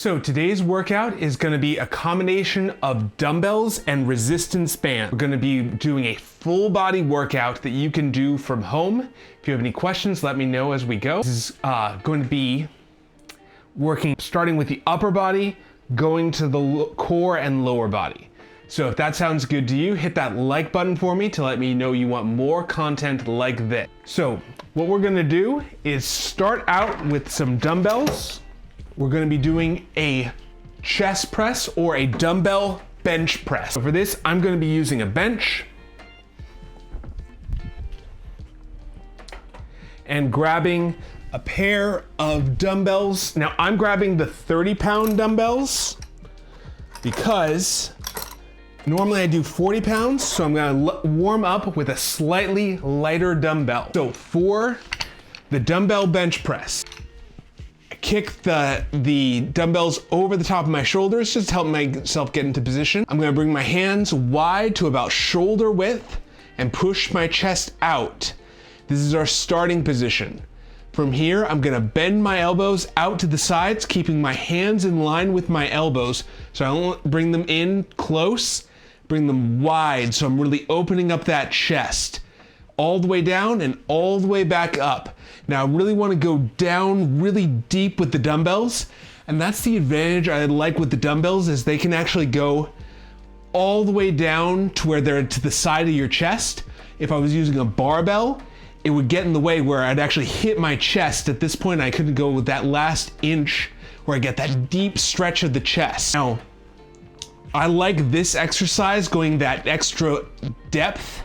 So today's workout is going to be a combination of dumbbells and resistance bands. We're going to be doing a full body workout that you can do from home. If you have any questions, let me know as we go. This is going to be working starting with the upper body, going to the core and lower body. So if that sounds good to you, hit that like button for me to let me know you want more content like this. So what we're going to do is start out with some dumbbells. We're going to be doing a chest press or a dumbbell bench press. So for this, I'm going to be using a bench and grabbing a pair of dumbbells. Now I'm grabbing the 30-pound dumbbells because normally I do 40 pounds, so I'm going to warm up with a slightly lighter dumbbell. So for the dumbbell bench press, kick the dumbbells over the top of my shoulders just to help myself get into position. I'm gonna bring my hands wide to about shoulder width and push my chest out. This is our starting position. From here, I'm gonna bend my elbows out to the sides, keeping my hands in line with my elbows. So I don't bring them in close, bring them wide. So I'm really opening up that chest. All the way down and all the way back up. Now I really want to go down really deep with the dumbbells, and that's the advantage I like with the dumbbells is they can actually go all the way down to where they're to the side of your chest. If I was using a barbell, it would get in the way where I'd actually hit my chest. At this point, I couldn't go with that last inch where I get that deep stretch of the chest. Now, I like this exercise going that extra depth,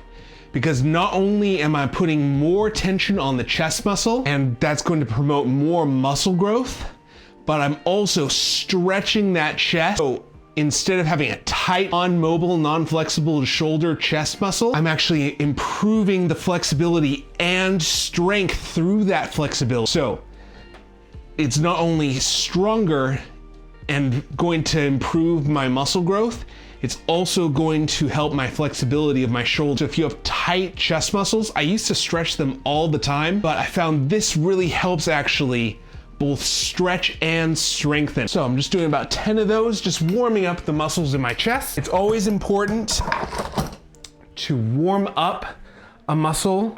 because not only am I putting more tension on the chest muscle, and that's going to promote more muscle growth, but I'm also stretching that chest. So instead of having a tight, non-mobile, non-flexible shoulder chest muscle, I'm actually improving the flexibility and strength through that flexibility. So it's not only stronger and going to improve my muscle growth, it's also going to help my flexibility of my shoulder. So if you have tight chest muscles, I used to stretch them all the time, but I found this really helps actually both stretch and strengthen. So I'm just doing about 10 of those, just warming up the muscles in my chest. It's always important to warm up a muscle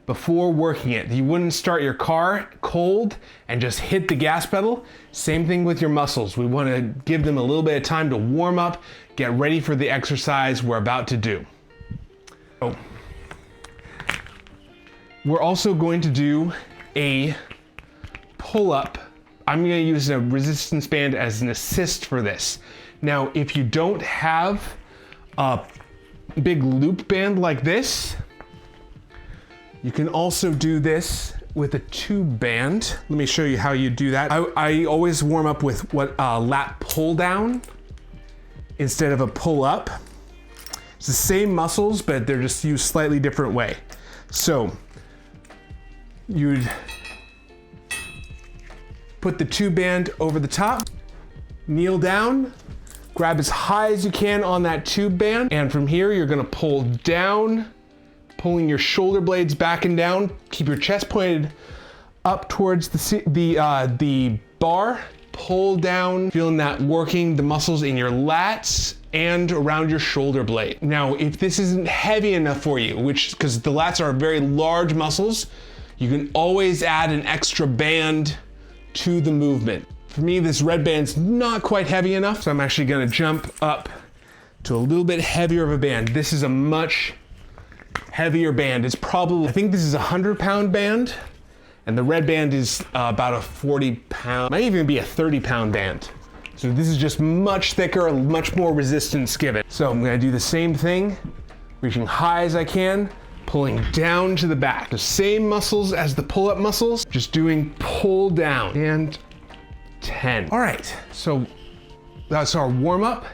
before working it. You wouldn't start your car cold and just hit the gas pedal. Same thing with your muscles. We want to give them a little bit of time to warm up, get ready for the exercise we're about to do. So, we're also going to do a pull-up. I'm going to use a resistance band as an assist for this. Now, if you don't have a big loop band like this, you can also do this with a tube band. Let me show you how you do that. I always warm up with what lat pull down instead of a pull up. It's the same muscles, but they're just used slightly different way. So you'd put the tube band over the top, kneel down, grab as high as you can on that tube band, and from here you're gonna pull down, pulling your shoulder blades back and down. Keep your chest pointed up towards the bar. Pull down, feeling that working the muscles in your lats and around your shoulder blade. Now, if this isn't heavy enough for you, because the lats are very large muscles, you can always add an extra band to the movement. For me, this red band's not quite heavy enough, so I'm actually gonna jump up to a little bit heavier of a band. This is a much heavier band. It's probably, I think this is a 100-pound band, and the red band is about a 40-pound, might even be a 30-pound band. So this is just much thicker, much more resistance given. So I'm gonna do the same thing, reaching high as I can, pulling down to the back. The same muscles as the pull-up muscles, just doing pull down, and 10. All right, so that's our warm-up.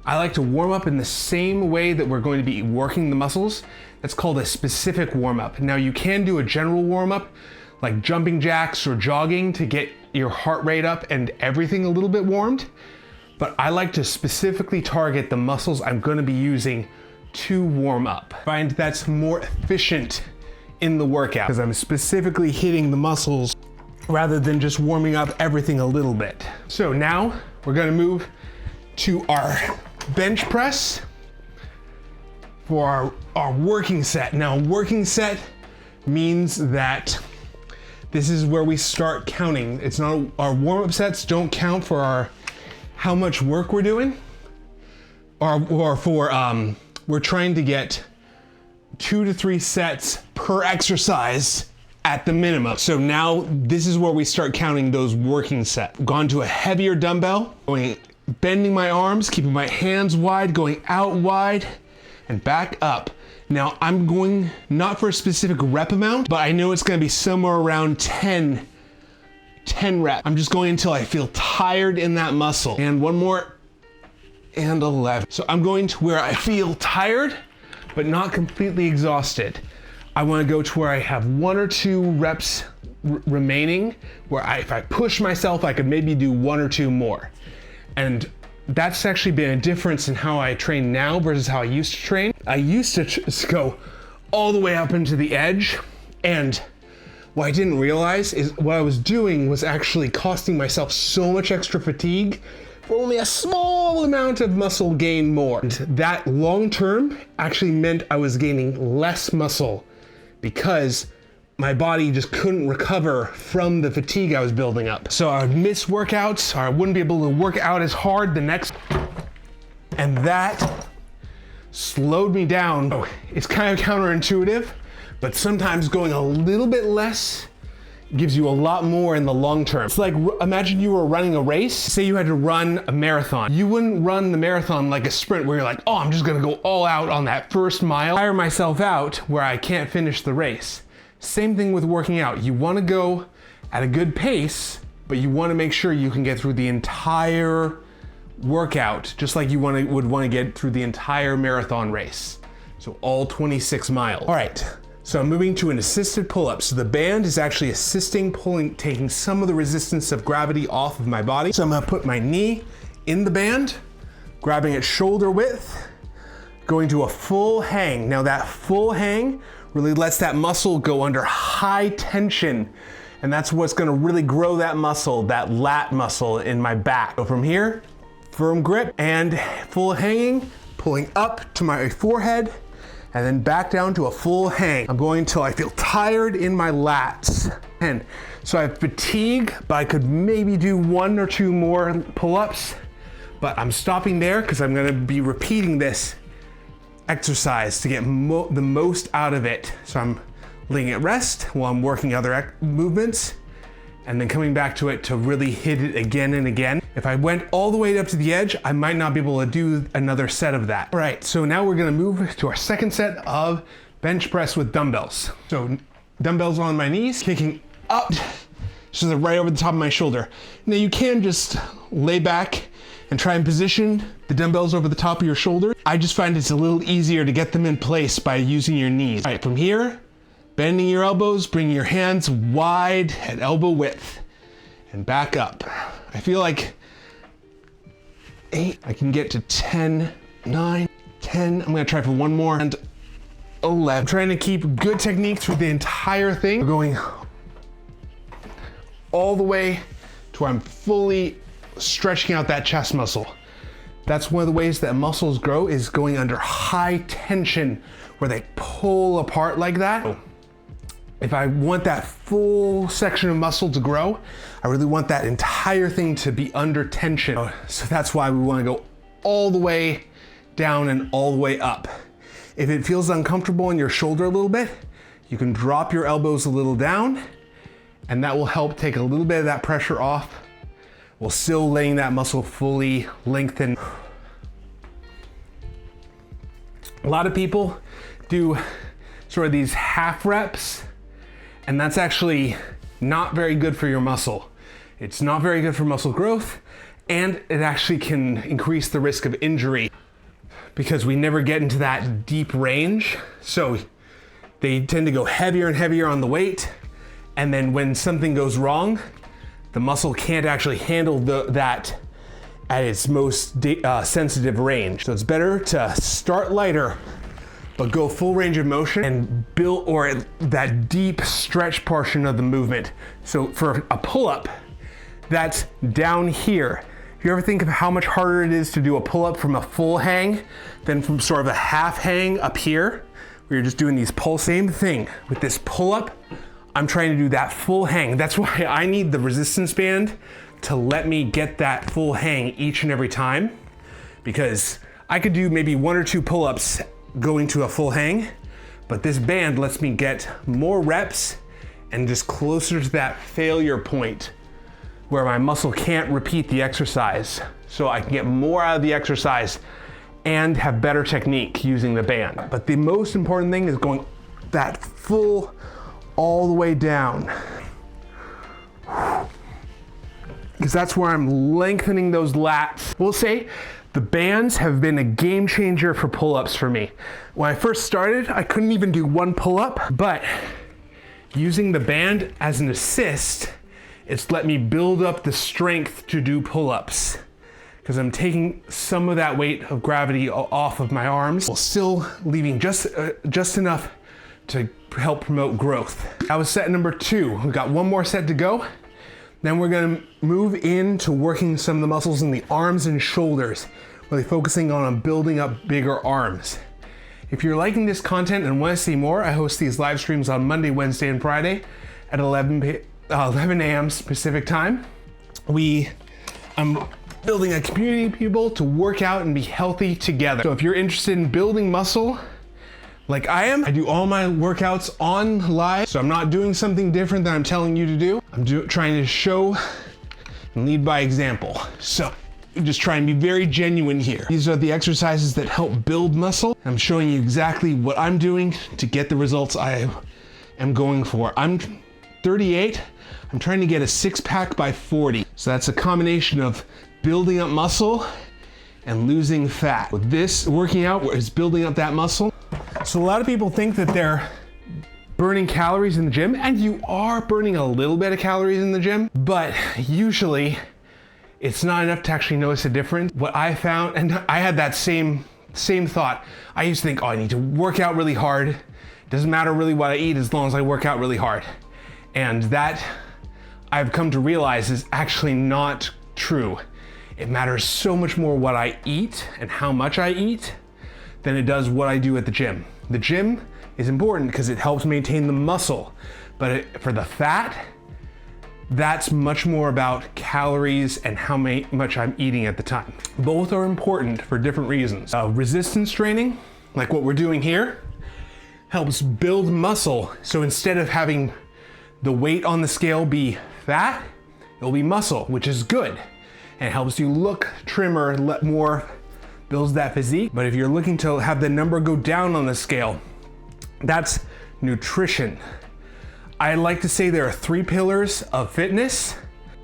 I like to warm up in the same way that we're going to be working the muscles. That's called a specific warm-up. Now you can do a general warm-up like jumping jacks or jogging to get your heart rate up and everything a little bit warmed, but I like to specifically target the muscles I'm going to be using to warm up. I find that's more efficient in the workout because I'm specifically hitting the muscles rather than just warming up everything a little bit. So now we're gonna move to our bench press for our working set. Now, working set means that this is where we start counting. It's not, our warm-up sets don't count for how much work we're doing, or for, we're trying to get 2 to 3 sets per exercise at the minimum. So now this is where we start counting those working sets. Gone to a heavier dumbbell, bending my arms, keeping my hands wide, going out wide and back up. Now I'm going not for a specific rep amount, but I know it's gonna be somewhere around 10 reps. I'm just going until I feel tired in that muscle. And one more, and 11. So I'm going to where I feel tired, but not completely exhausted. I wanna go to where I have 1 or 2 reps remaining, where if I push myself, I could maybe do 1 or 2 more. And that's actually been a difference in how I train now versus how I used to train. I used to go all the way up into the edge, and what I didn't realize is what I was doing was actually costing myself so much extra fatigue for only a small amount of muscle gain more. And that long term actually meant I was gaining less muscle because my body just couldn't recover from the fatigue I was building up. So I would miss workouts, or I wouldn't be able to work out as hard the next, and that slowed me down. Oh, it's kind of counterintuitive, but sometimes going a little bit less gives you a lot more in the long term. It's like, imagine you were running a race. Say you had to run a marathon. You wouldn't run the marathon like a sprint where you're like, oh, I'm just gonna go all out on that first mile, tire myself out where I can't finish the race. Same thing with working out. You wanna go at a good pace, but you wanna make sure you can get through the entire workout, just like you would wanna get through the entire marathon race. So all 26 miles. All right, so I'm moving to an assisted pull-up. So the band is actually assisting pulling, taking some of the resistance of gravity off of my body. So I'm gonna put my knee in the band, grabbing it shoulder width, going to a full hang. Now that full hang really lets that muscle go under high tension, and that's what's gonna really grow that muscle, that lat muscle in my back. So from here, firm grip and full hanging, pulling up to my forehead, and then back down to a full hang. I'm going till I feel tired in my lats. And so I have fatigue, but I could maybe do 1 or 2 more pull-ups, but I'm stopping there because I'm gonna be repeating this exercise to get the most out of it. So I'm letting it rest while I'm working other movements, and then coming back to it to really hit it again and again. If I went all the way up to the edge, I might not be able to do another set of that. All right, so now we're gonna move to our second set of bench press with dumbbells. So dumbbells on my knees, kicking up, so they're right over the top of my shoulder. Now you can just lay back and try and position the dumbbells over the top of your shoulder. I just find it's a little easier to get them in place by using your knees. All right, from here, bending your elbows, bringing your hands wide at elbow width, and back up. I feel like 8, I can get to 10, 9, 10. I'm gonna try for 1 more, and 11. I'm trying to keep good technique through the entire thing. We're going all the way to where I'm fully stretching out that chest muscle. That's one of the ways that muscles grow, is going under high tension where they pull apart like that. If I want that full section of muscle to grow, I really want that entire thing to be under tension. So that's why we want to go all the way down and all the way up. If it feels uncomfortable in your shoulder a little bit, you can drop your elbows a little down, and that will help take a little bit of that pressure off, while still letting that muscle fully lengthen. A lot of people do sort of these half reps, and that's actually not very good for your muscle. It's not very good for muscle growth, and it actually can increase the risk of injury because we never get into that deep range. So they tend to go heavier and heavier on the weight, and then when something goes wrong, the muscle can't actually handle that at its most sensitive range. So it's better to start lighter, but go full range of motion and build, or that deep stretch portion of the movement. So for a pull-up, that's down here. If you ever think of how much harder it is to do a pull-up from a full hang than from sort of a half hang up here, where you're just doing these pulls. Same thing with this pull-up. I'm trying to do that full hang. That's why I need the resistance band to let me get that full hang each and every time, because I could do maybe 1 or 2 pull-ups going to a full hang, but this band lets me get more reps and just closer to that failure point where my muscle can't repeat the exercise. So I can get more out of the exercise and have better technique using the band. But the most important thing is going that full all the way down, because that's where I'm lengthening those lats. We'll say the bands have been a game changer for pull-ups for me. When I first started, I couldn't even do 1 pull-up, but using the band as an assist, it's let me build up the strength to do pull-ups, because I'm taking some of that weight of gravity off of my arms while still leaving just enough to help promote growth. That was set number 2. We've got 1 more set to go. Then we're gonna move into working some of the muscles in the arms and shoulders, really focusing on building up bigger arms. If you're liking this content and want to see more, I host these live streams on Monday, Wednesday, and Friday at 11 a.m. Pacific time. I'm building a community of people to work out and be healthy together. So if you're interested in building muscle, like I am, I do all my workouts on live, so I'm not doing something different than I'm telling you to do. I'm trying to show and lead by example. So I'm just trying to be very genuine here. These are the exercises that help build muscle. I'm showing you exactly what I'm doing to get the results I am going for. I'm 38, I'm trying to get a 6-pack by 40. So that's a combination of building up muscle and losing fat. With this working out is building up that muscle. So a lot of people think that they're burning calories in the gym, and you are burning a little bit of calories in the gym, but usually it's not enough to actually notice a difference. What I found, and I had that same thought. I used to think, oh, I need to work out really hard. It doesn't matter really what I eat as long as I work out really hard. And that I've come to realize is actually not true. It matters so much more what I eat and how much I eat than it does what I do at the gym. The gym is important because it helps maintain the muscle, but for the fat, that's much more about calories and how much I'm eating at the time. Both are important for different reasons. Resistance training, like what we're doing here, helps build muscle. So instead of having the weight on the scale be fat, it'll be muscle, which is good. And it helps you look trimmer, builds that physique. But if you're looking to have the number go down on the scale, that's nutrition. I like to say there are 3 pillars of fitness.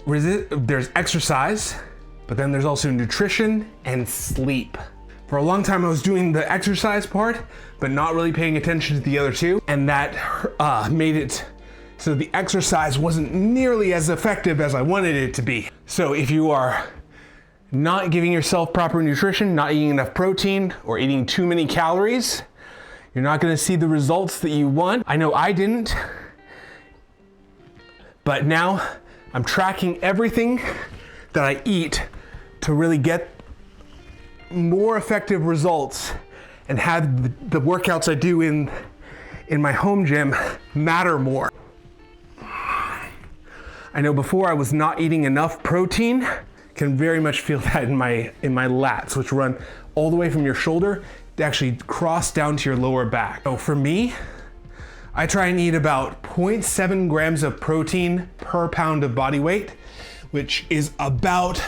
There's exercise, but then there's also nutrition and sleep. For a long time I was doing the exercise part, but not really paying attention to the other 2. And that made it so the exercise wasn't nearly as effective as I wanted it to be. So if you are not giving yourself proper nutrition, not eating enough protein, or eating too many calories, you're not gonna see the results that you want. I know I didn't, but now I'm tracking everything that I eat to really get more effective results and have the workouts I do in my home gym matter more. I know before I was not eating enough protein. Can very much feel that in my lats, which run all the way from your shoulder to actually cross down to your lower back. So for me, I try and eat about 0.7 grams of protein per pound of body weight, which is about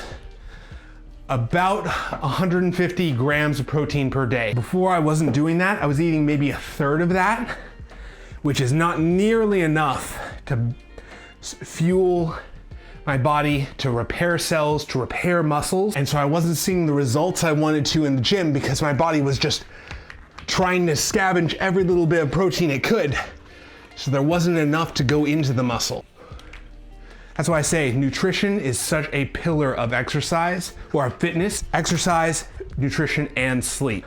150 grams of protein per day. Before I wasn't doing that, I was eating maybe a third of that, which is not nearly enough to fuel my body, to repair cells, to repair muscles. And so I wasn't seeing the results I wanted to in the gym because my body was just trying to scavenge every little bit of protein it could. So there wasn't enough to go into the muscle. That's why I say nutrition is such a pillar of exercise or fitness. Exercise, nutrition, and sleep.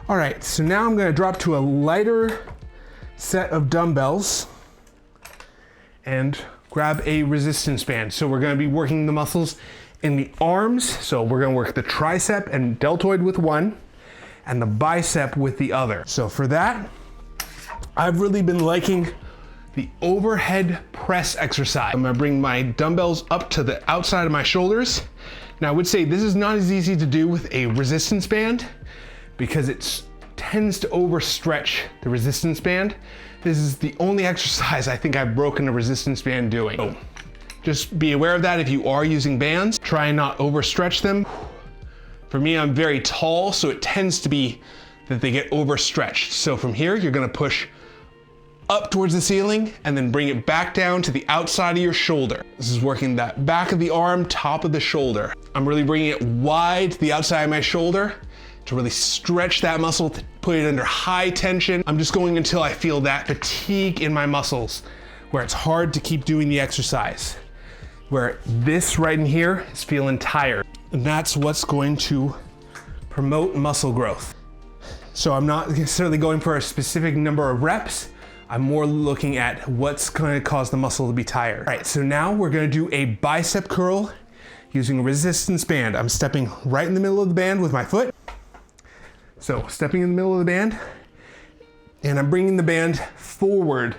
All right, so now I'm gonna drop to a lighter set of dumbbells and grab a resistance band. So we're gonna be working the muscles in the arms. So we're gonna work the tricep and deltoid with one and the bicep with the other. So for that, I've really been liking the overhead press exercise. I'm gonna bring my dumbbells up to the outside of my shoulders. Now I would say this is not as easy to do with a resistance band because it tends to overstretch the resistance band. This is the only exercise I think I've broken a resistance band doing. So just be aware of that if you are using bands. Try and not overstretch them. For me, I'm very tall, so it tends to be that they get overstretched. So from here, you're gonna push up towards the ceiling and then bring it back down to the outside of your shoulder. This is working that back of the arm, top of the shoulder. I'm really bringing it wide to the outside of my shoulder to really stretch that muscle, to put it under high tension. I'm just going until I feel that fatigue in my muscles, where it's hard to keep doing the exercise. Where this right in here is feeling tired. And that's what's going to promote muscle growth. So I'm not necessarily going for a specific number of reps. I'm more looking at what's going to cause the muscle to be tired. All right, so now we're going to do a bicep curl using a resistance band. I'm stepping right in the middle of the band with my foot. So stepping in the middle of the band, and I'm bringing the band forward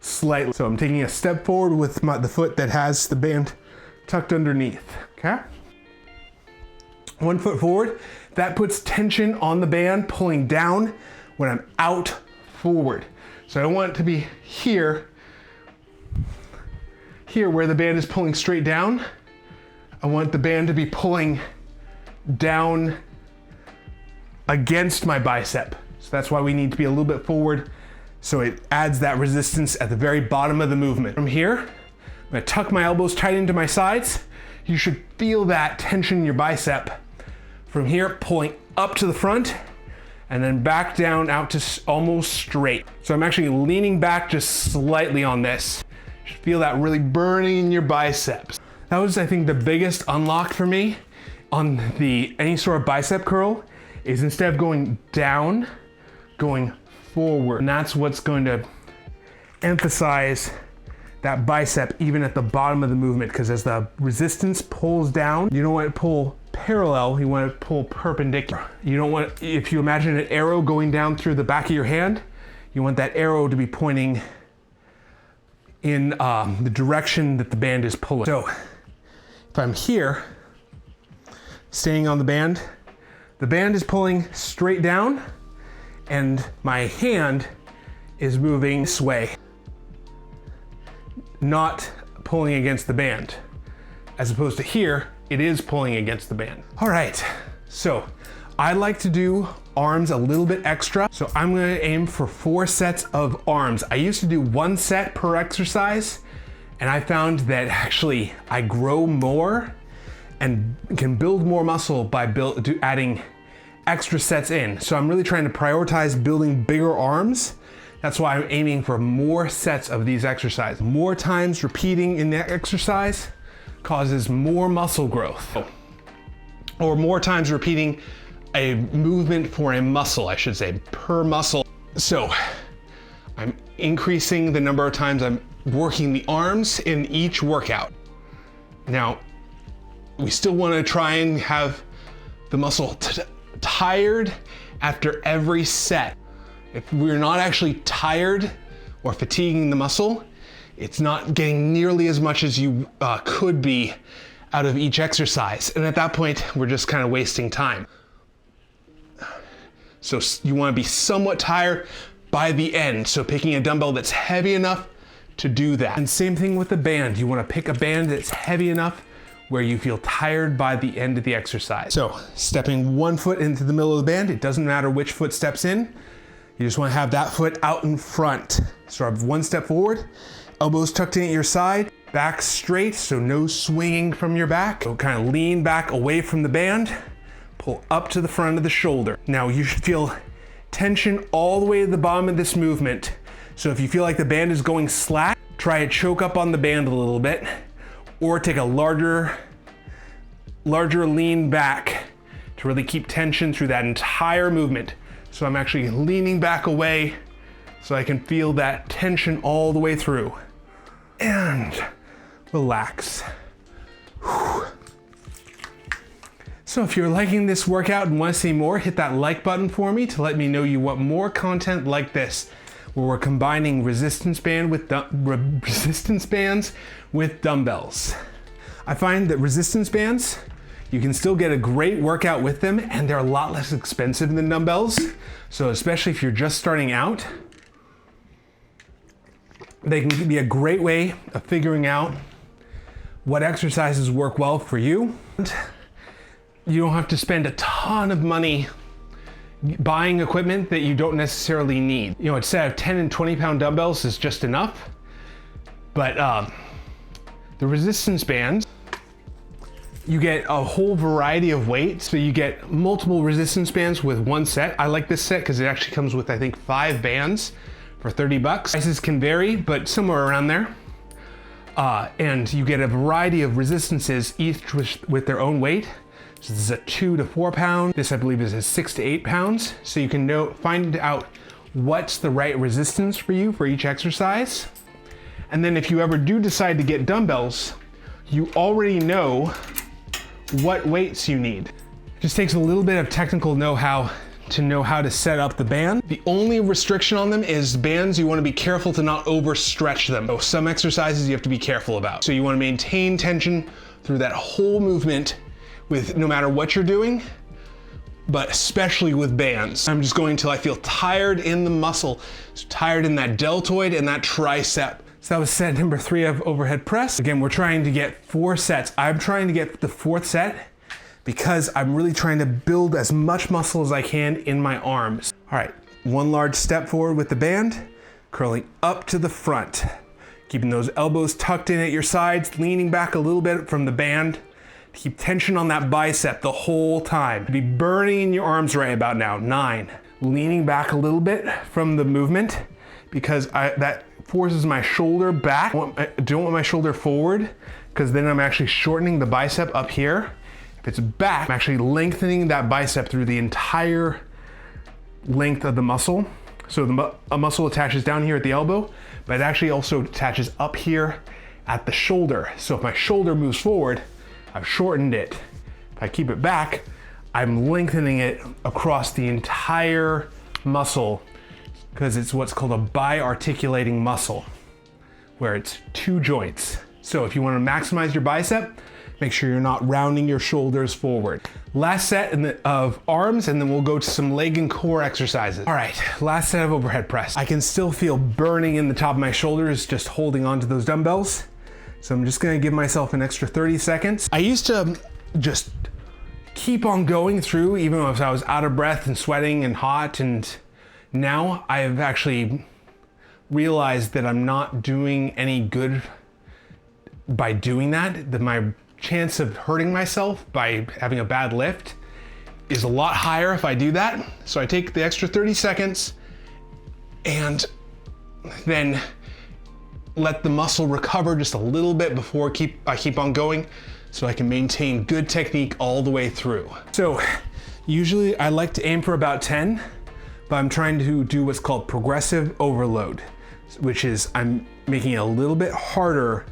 slightly. So I'm taking a step forward with the foot that has the band tucked underneath, okay? 1 foot forward, that puts tension on the band, pulling down when I'm out forward. So I don't want it to be here where the band is pulling straight down. I want the band to be pulling down against my bicep. So that's why we need to be a little bit forward, so it adds that resistance at the very bottom of the movement. From here, I'm gonna tuck my elbows tight into my sides. You should feel that tension in your bicep. From here, pulling up to the front and then back down out to almost straight. So I'm actually leaning back just slightly on this. You should feel that really burning in your biceps. That was, I think, the biggest unlock for me on any sort of bicep curl, is instead of going down, going forward. And that's what's going to emphasize that bicep even at the bottom of the movement, because as the resistance pulls down, you don't want to pull parallel, you want to pull perpendicular. You don't want, if you imagine an arrow going down through the back of your hand, you want that arrow to be pointing in the direction that the band is pulling. So if I'm here, staying on the band is pulling straight down and my hand is moving this way, not pulling against the band. As opposed to here, it is pulling against the band. All right, so I like to do arms a little bit extra. So I'm gonna aim for 4 sets of arms. I used to do 1 set per exercise, and I found that actually I grow more and can build more muscle by adding extra sets in. So I'm really trying to prioritize building bigger arms. That's why I'm aiming for more sets of these exercises. More times repeating in that exercise causes more muscle growth. Or more times repeating a movement for a muscle, I should say, per muscle. So I'm increasing the number of times I'm working the arms in each workout. Now, we still want to try and have the muscle tired after every set. If we're not actually tired or fatiguing the muscle, it's not getting nearly as much as you could be out of each exercise. And at that point, we're just kind of wasting time. So you want to be somewhat tired by the end. So picking a dumbbell that's heavy enough to do that. And same thing with the band. You want to pick a band that's heavy enough where you feel tired by the end of the exercise. So stepping 1 foot into the middle of the band, it doesn't matter which foot steps in. You just want to have that foot out in front. So I have 1 step forward, elbows tucked in at your side, back straight, so no swinging from your back. So kind of lean back away from the band, pull up to the front of the shoulder. Now you should feel tension all the way to the bottom of this movement. So if you feel like the band is going slack, try to choke up on the band a little bit, or take a larger lean back to really keep tension through that entire movement. So I'm actually leaning back away so I can feel that tension all the way through. And relax. Whew. So if you're liking this workout and want to see more, hit that like button for me to let me know you want more content like this, where we're combining resistance bands with dumbbells. I find that resistance bands, you can still get a great workout with them, and they're a lot less expensive than dumbbells. So especially if you're just starting out, they can be a great way of figuring out what exercises work well for you. You don't have to spend a ton of money buying equipment that you don't necessarily need. You know, instead of 10 and 20 pound dumbbells is just enough. But the resistance bands, you get a whole variety of weights. So you get multiple resistance bands with one set. I like this set because it actually comes with, I think, 5 bands for 30 bucks. Prices can vary, but somewhere around there. And you get a variety of resistances, each with their own weight. So this is a 2 to 4 pound. This I believe is a 6 to 8 pounds. So you can find out what's the right resistance for you for each exercise. And then if you ever do decide to get dumbbells, you already know what weights you need. It just takes a little bit of technical know-how to know how to set up the band. The only restriction on them is bands, you want to be careful to not overstretch them. So some exercises you have to be careful about. So you want to maintain tension through that whole movement with no matter what you're doing, but especially with bands. I'm just going till I feel tired in the muscle, tired in that deltoid and that tricep. So that was set number 3 of overhead press. Again, we're trying to get 4 sets. I'm trying to get the 4th set because I'm really trying to build as much muscle as I can in my arms. All right, one large step forward with the band, curling up to the front, keeping those elbows tucked in at your sides, leaning back a little bit from the band. Keep tension on that bicep the whole time. Be burning in your arms right about now. 9. Leaning back a little bit from the movement because that forces my shoulder back. I don't want my shoulder forward because then I'm actually shortening the bicep up here. If it's back, I'm actually lengthening that bicep through the entire length of the muscle. So a muscle attaches down here at the elbow, but it actually also attaches up here at the shoulder. So if my shoulder moves forward, I've shortened it. If I keep it back, I'm lengthening it across the entire muscle because it's what's called a biarticulating muscle, where it's 2 joints. So if you want to maximize your bicep, make sure you're not rounding your shoulders forward. Last set of arms, and then we'll go to some leg and core exercises. All right, last set of overhead press. I can still feel burning in the top of my shoulders just holding onto those dumbbells. So I'm just gonna give myself an extra 30 seconds. I used to just keep on going through even if I was out of breath and sweating and hot, and now I've actually realized that I'm not doing any good by doing that. That my chance of hurting myself by having a bad lift is a lot higher if I do that. So I take the extra 30 seconds and then let the muscle recover just a little bit before I keep on going so I can maintain good technique all the way through. So usually I like to aim for about 10, but I'm trying to do what's called progressive overload, which is I'm making it a little bit harder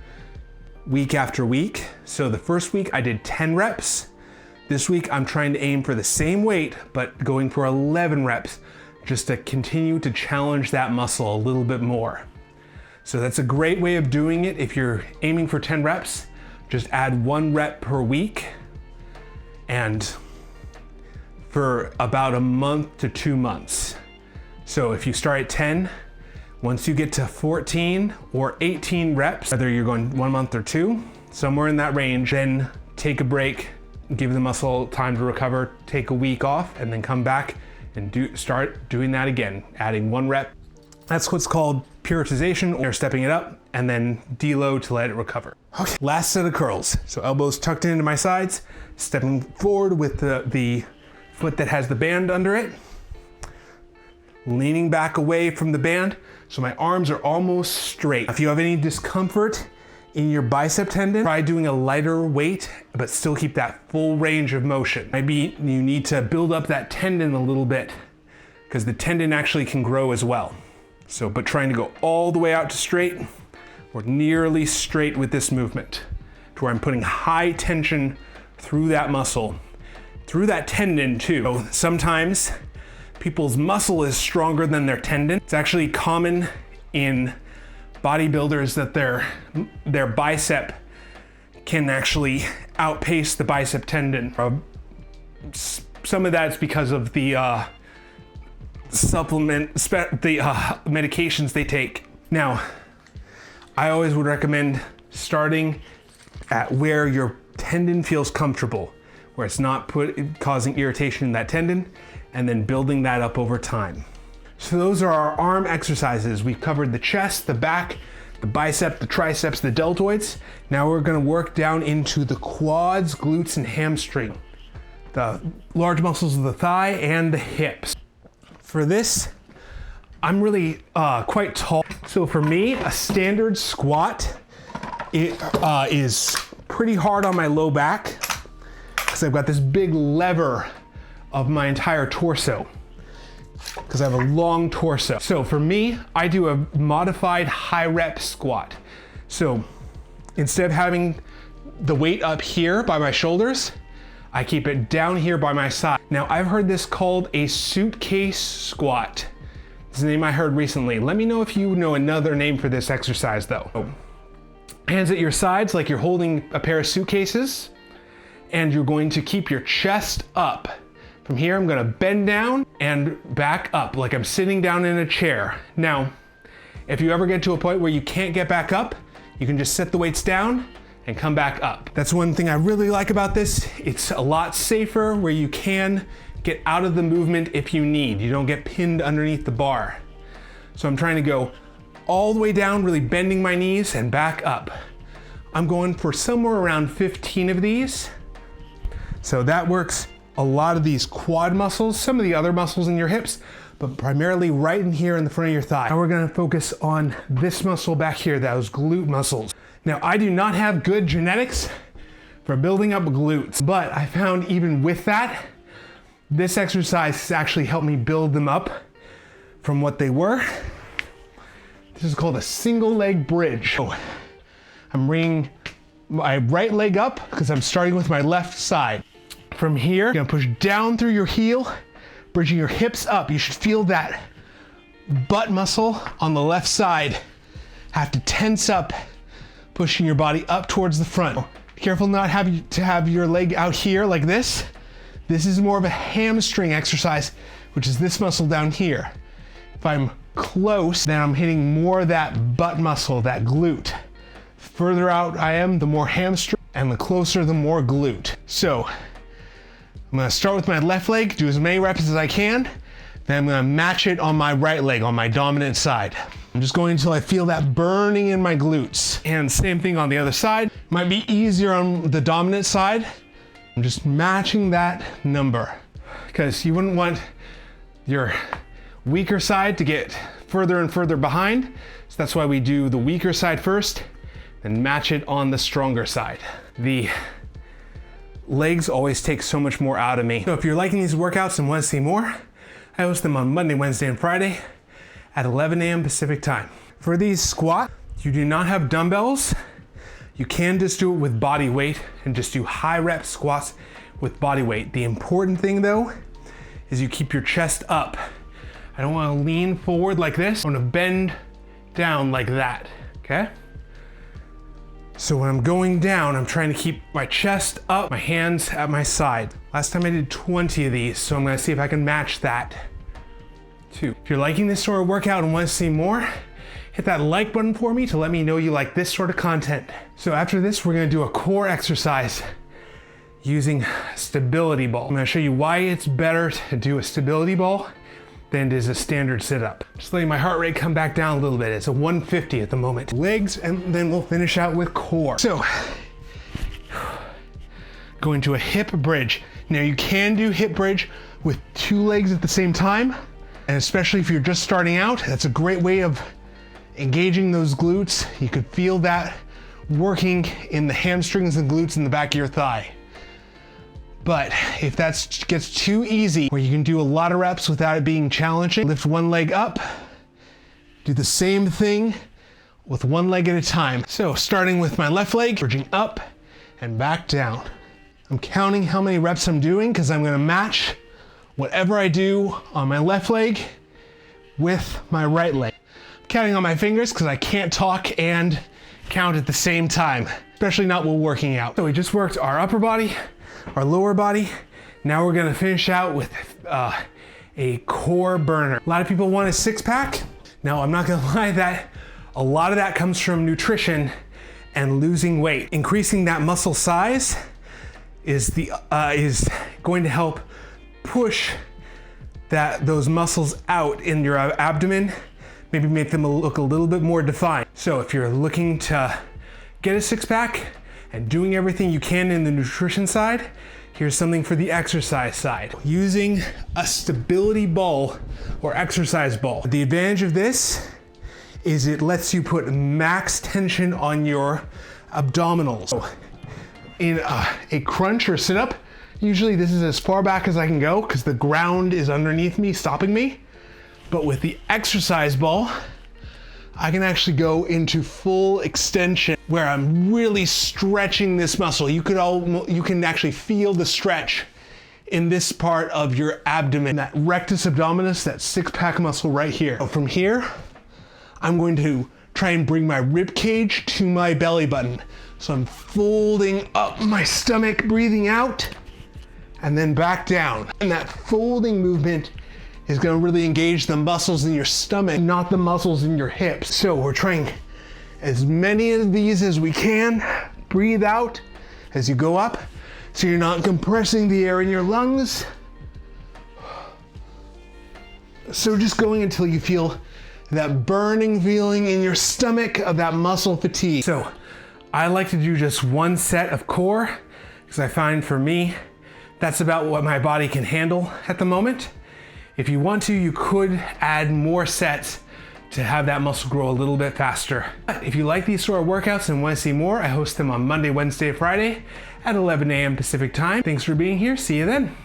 week after week. So the first week I did 10 reps. This week I'm trying to aim for the same weight, but going for 11 reps, just to continue to challenge that muscle a little bit more. So that's a great way of doing it. If you're aiming for 10 reps, just add 1 rep per week, and for about a month to 2 months. So if you start at 10, once you get to 14 or 18 reps, whether you're going 1 month or 2, somewhere in that range, then take a break, give the muscle time to recover, take a week off, and then come back and start doing that again, adding 1 rep. That's what's called periodization, or stepping it up, and then deload to let it recover. Okay, last set of curls. So elbows tucked into my sides, stepping forward with the foot that has the band under it, leaning back away from the band so my arms are almost straight. If you have any discomfort in your bicep tendon, try doing a lighter weight, but still keep that full range of motion. Maybe you need to build up that tendon a little bit because the tendon actually can grow as well. So, but trying to go all the way out to straight or nearly straight with this movement to where I'm putting high tension through that muscle, through that tendon too. So sometimes people's muscle is stronger than their tendon. It's actually common in bodybuilders that their bicep can actually outpace the bicep tendon. Some of that's because of the medications they take. Now, I always would recommend starting at where your tendon feels comfortable, where it's not causing irritation in that tendon, and then building that up over time. So those are our arm exercises. We've covered the chest, the back, the bicep, the triceps, the deltoids. Now we're gonna work down into the quads, glutes, and hamstring, the large muscles of the thigh and the hips. For this, I'm really quite tall. So for me, a standard squat is pretty hard on my low back because I've got this big lever of my entire torso because I have a long torso. So for me, I do a modified high rep squat. So instead of having the weight up here by my shoulders, I keep it down here by my side. Now I've heard this called a suitcase squat. It's a name I heard recently. Let me know if you know another name for this exercise though. Hands at your sides like you're holding a pair of suitcases, and you're going to keep your chest up. From here, I'm gonna bend down and back up like I'm sitting down in a chair. Now, if you ever get to a point where you can't get back up, you can just set the weights down and come back up. That's one thing I really like about this. It's a lot safer where you can get out of the movement if you need. You don't get pinned underneath the bar. So I'm trying to go all the way down, really bending my knees and back up. I'm going for somewhere around 15 of these. So that works a lot of these quad muscles, some of the other muscles in your hips, but primarily right in here in the front of your thigh. Now we're gonna focus on this muscle back here, those glute muscles. Now I do not have good genetics for building up glutes, but I found even with that, this exercise has actually helped me build them up from what they were. This is called a single leg bridge. So I'm bringing my right leg up because I'm starting with my left side. From here, you're gonna push down through your heel, bridging your hips up. You should feel that butt muscle on the left side have to tense up, pushing your body up towards the front. Be careful not to have your leg out here like this. This is more of a hamstring exercise, which is this muscle down here. If I'm close, then I'm hitting more of that butt muscle, that glute. The further out I am, the more hamstring, and the closer, the more glute. So I'm gonna start with my left leg, do as many reps as I can, then I'm gonna match it on my right leg, on my dominant side. I'm just going until I feel that burning in my glutes. And same thing on the other side. Might be easier on the dominant side. I'm just matching that number because you wouldn't want your weaker side to get further and further behind. So that's why we do the weaker side first, then match it on the stronger side. The legs always take so much more out of me. So if you're liking these workouts and want to see more, I host them on Monday, Wednesday, and Friday at 11 a.m. Pacific time. For these squats, you do not have dumbbells. You can just do it with body weight and just do high rep squats with body weight. The important thing though, is you keep your chest up. I don't want to lean forward like this. I want to bend down like that, okay? So when I'm going down, I'm trying to keep my chest up, my hands at my side. Last time I did 20 of these, so I'm gonna see if I can match that too. If you're liking this sort of workout and want to see more, hit that like button for me to let me know you like this sort of content. So after this, we're gonna do a core exercise using stability ball. I'm gonna show you why it's better to do a stability ball than it is a standard sit-up. Just letting my heart rate come back down a little bit. It's a 150 at the moment. Legs, and then we'll finish out with core. So, going to a hip bridge. Now you can do hip bridge with 2 legs at the same time, and especially if you're just starting out, that's a great way of engaging those glutes. You could feel that working in the hamstrings and glutes in the back of your thigh. But if that gets too easy, where you can do a lot of reps without it being challenging, lift one leg up, do the same thing with one leg at a time. So starting with my left leg, bridging up and back down. I'm counting how many reps I'm doing because I'm gonna match whatever I do on my left leg with my right leg. I'm counting on my fingers because I can't talk and count at the same time, especially not while working out. So we just worked our upper body, our lower body. Now we're gonna finish out with a core burner. A lot of people want a six pack. Now I'm not gonna lie, that a lot of that comes from nutrition and losing weight. Increasing that muscle size is going to help push those muscles out in your abdomen, maybe make them look a little bit more defined. So if you're looking to get a six pack and doing everything you can in the nutrition side, here's something for the exercise side. Using a stability ball or exercise ball. The advantage of this is it lets you put max tension on your abdominals. So in a crunch or sit up, usually this is as far back as I can go because the ground is underneath me, stopping me. But with the exercise ball, I can actually go into full extension where I'm really stretching this muscle. You can actually feel the stretch in this part of your abdomen, that rectus abdominis, that six pack muscle right here. So from here, I'm going to try and bring my rib cage to my belly button. So I'm folding up my stomach, breathing out, and then back down. And that folding movement is gonna really engage the muscles in your stomach, not the muscles in your hips. So we're trying as many of these as we can. Breathe out as you go up, so you're not compressing the air in your lungs. So just going until you feel that burning feeling in your stomach of that muscle fatigue. So I like to do just one set of core because I find for me, that's about what my body can handle at the moment. If you want to, you could add more sets to have that muscle grow a little bit faster. If you like these sort of workouts and want to see more, I host them on Monday, Wednesday, Friday at 11 a.m. Pacific time. Thanks for being here. See you then.